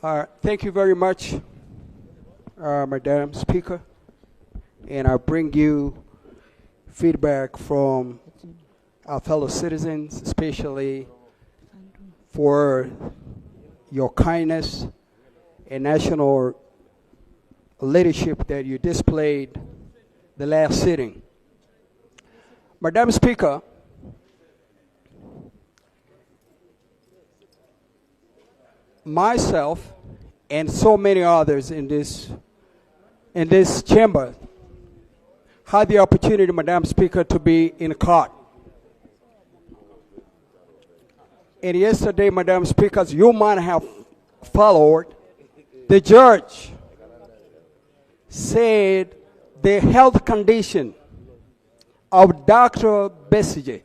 Thank you very much, Madam Speaker. And I bring you feedback from our fellow citizens, especially for your kindness and national leadership that you displayed the last sitting. Madam Speaker, myself and so many others in this chamber had the opportunity, Madam Speaker, to be in court. And yesterday, Madam Speaker, as you might have followed, the judge said the health condition of Dr. BESIGYE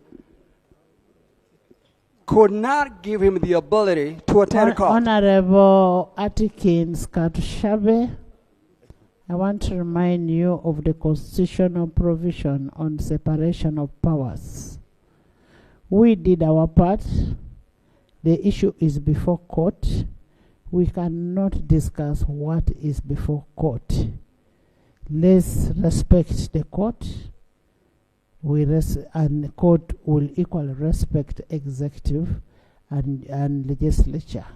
could not give him the ability to attend court. Honorable Atkins Katushabe, I want to remind you of the constitutional provision on separation of powers. We did our part. The issue is before court. We cannot discuss what is before court. Let's respect the court. And the court will equally respect executive and legislature.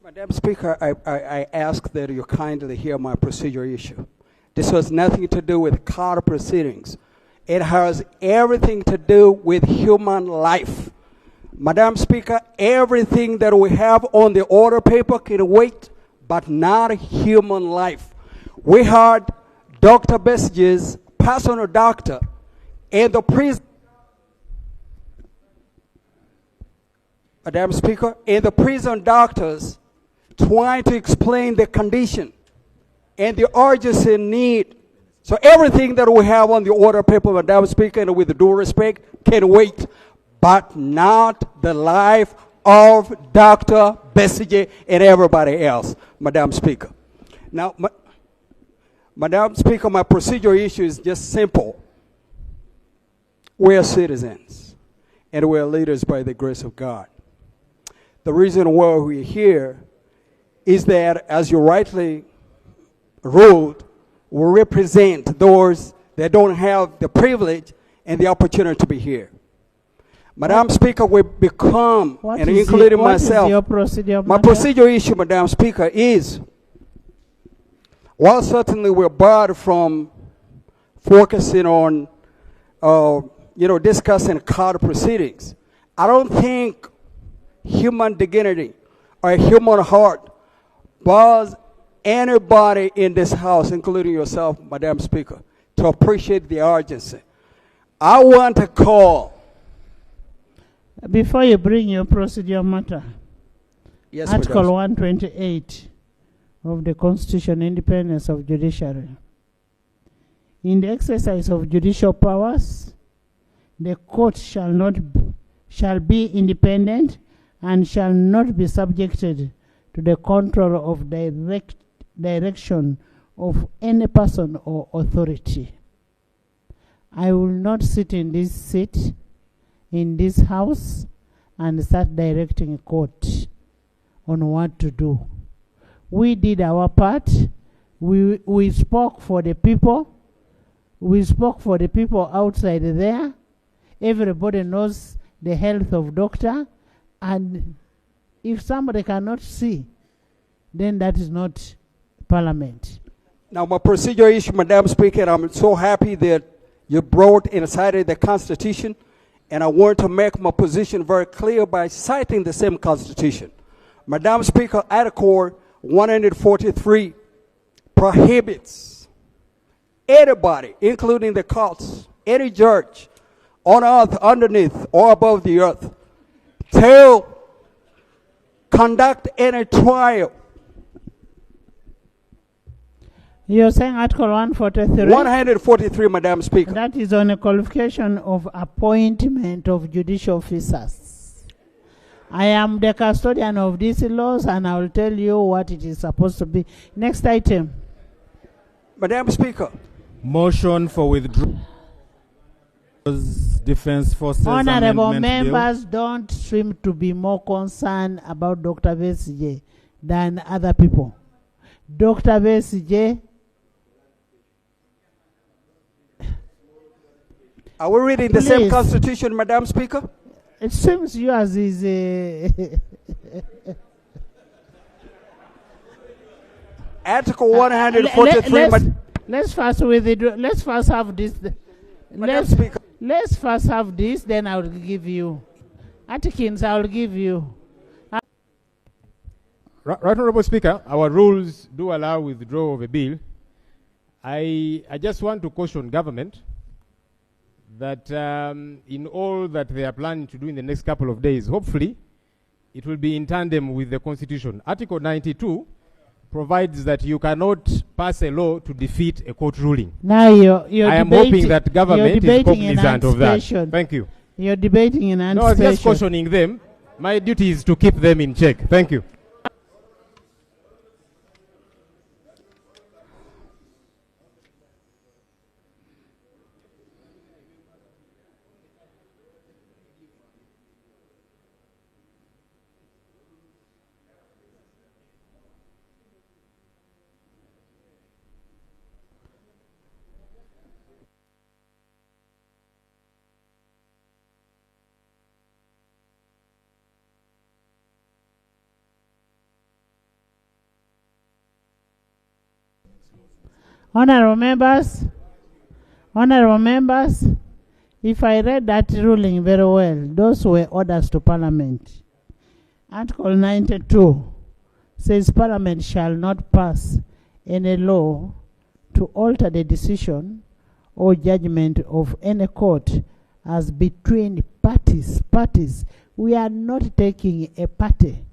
Madam Speaker, I ask that you kindly hear my procedural issue. This has nothing to do with court proceedings. It has everything to do with human life. Madam Speaker, everything that we have on the order paper can wait, but not human life. We had Dr. BESIGYE'S personal doctor and the prison, Madam Speaker, and the prison doctors trying to explain the condition and the urgency need. So everything that we have on the order paper, Madam Speaker, and with due respect, can wait, but not the life of Dr. BESIGYE and everybody else, Madam Speaker. Now, Madam Speaker, my procedural issue is just simple. We are citizens, and we are leaders by the grace of God. The reason why we're here is that, as you rightly ruled, we represent those that don't have the privilege and the opportunity to be here. Madam Speaker, we become, and including myself, my procedural issue, Madam Speaker, is, while certainly we're barred from focusing on discussing court proceedings, I don't think human dignity or human heart bars anybody in this house, including yourself, Madam Speaker, to appreciate the urgency. I want to call. Before you bring your procedural matter, yes, Article 128 of the Constitution, independence of judiciary. In the exercise of judicial powers, the court shall be independent and shall not be subjected to the control of direction of any person or authority. I will not sit in this seat in this house and start directing a court on what to do. We did our part. We spoke for the people. We spoke for the people outside there. Everybody knows the health of doctor, and if somebody cannot see, then that is not parliament. Now, my procedural issue, Madam Speaker, I'm so happy that you brought and cited the Constitution, and I want to make my position very clear by citing the same Constitution. Madam Speaker, Article 143 prohibits anybody, including the courts, any judge on earth, underneath, or above the earth, to conduct any trial. You're saying Article 143? 143, Madam Speaker. That is on a qualification of appointment of judicial officers. I am the custodian of these laws, and I will tell you what it is supposed to be. Next item. Madam Speaker. Motion for withdrawal. Defense Forces Honorable Amendment members Bill. don't seem to be more concerned about Dr. BESIGYE than other people. Dr. Besigye, Are we reading the same Please. constitution, Madam Speaker? it seems yours is Article 143. let's first let's first have this. Madam Speaker. Let's first have this, then I will give you. Atkins, I will give you. Right, Honorable Speaker, our rules do allow withdrawal of a bill. I just want to caution government that in all that they are planning to do in the next couple of days, hopefully it will be in tandem with the Constitution. Article 92 provides that you cannot pass a law to defeat a court ruling. Now you're I am hoping that government is cognizant of that. Thank you. You're debating in No, I was just anticipation. cautioning them. My duty is to keep them in check. Thank you. Honorable members, if I read that ruling very well, those were orders to Parliament. Article 92 says Parliament shall not pass any law to alter the decision or judgment of any court as between parties. We are not taking a party.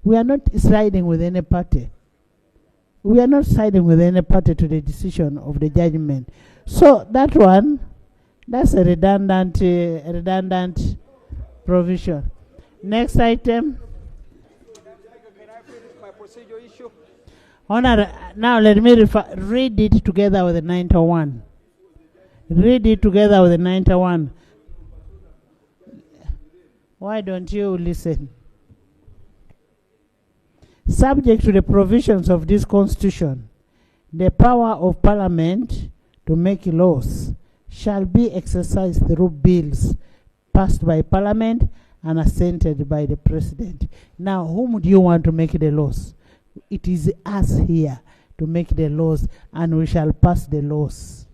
We are not siding with any party. We are not siding with any party to the decision of the judgment. So that one, that's a redundant provision. Next item. Can I finish my procedural issue? Now let me read it together with the 91. Read it together with the 91. Why don't you listen? Subject to the provisions of this Constitution, the power of Parliament to make laws shall be exercised through bills passed by Parliament and assented by the President. Now, whom do you want to make the laws? It is us here to make the laws, and we shall pass the laws.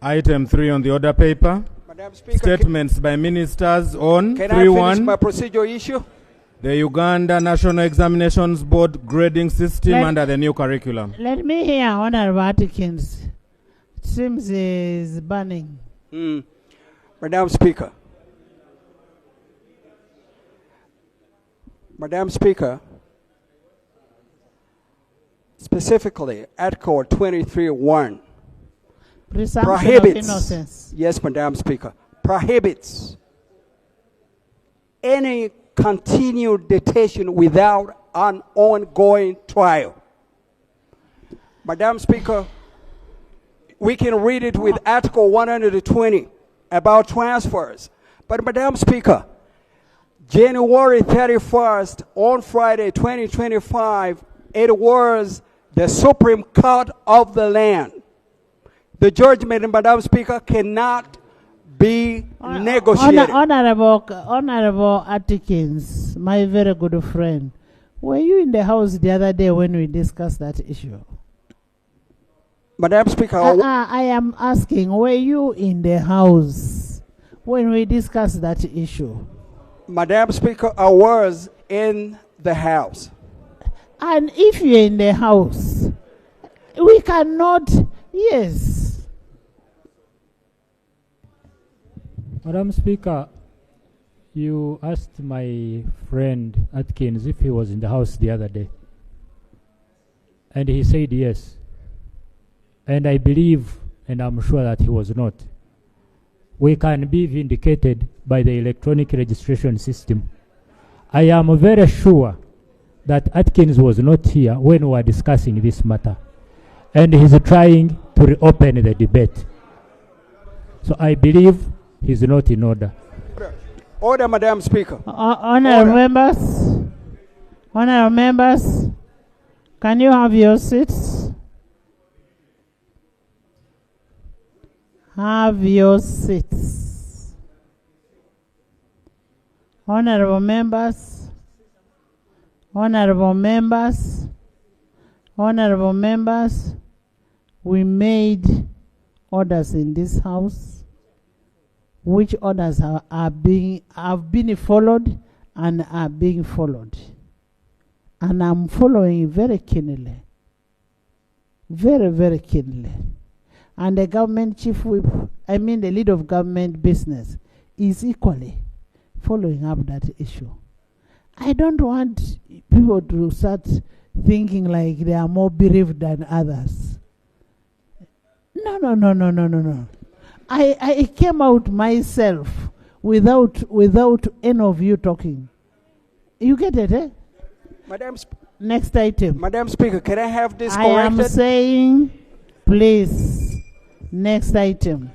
Item 3 on the order paper. Madam Speaker, Statements by ministers on can I finish 3-1. my procedural issue? The Uganda National Examinations Board grading system under the new curriculum. Let me hear Honorable Atkins. It seems is burning. Madam Speaker. Madam Speaker, specifically Article 23(1) Presumption prohibits, of innocence. yes, Madam Speaker, prohibits any continued detention without an ongoing trial. Madam Speaker, we can read it with Article 120 about transfers. But Madam Speaker, January 31st, on Friday 2025, it was the Supreme Court of the land. The judgment, Madam Speaker, cannot be negotiated. Honorable Atkins, my very good friend, were you in the house the other day when we discussed that issue? Madam Speaker, I am asking, were you in the house when we discussed that issue? Madam Speaker, I was in the house. And if you're in the house, we cannot, yes. Madam Speaker, you asked my friend Atkins if he was in the house the other day. And he said yes. And I believe, and I'm sure that he was not. We can be vindicated by the electronic registration system. I am very sure that Atkins was not here when we were discussing this matter. And he's trying to reopen the debate. So I believe he's not in order. Order, Madam Speaker. Honorable members. Honorable members, can you have your seats? Have your seats. Honorable members, honorable members, honorable members, we made orders in this house, which orders have been followed and are being followed. And I'm following very keenly. Very, very keenly. And the government chief whip, the lead of government business, is equally following up that issue. I don't want people to start thinking like they are more bereaved than others. No. I came out myself without any of you talking. You get it, eh? Next item. Madam Speaker, can I have this I corrected? am saying, please, next item.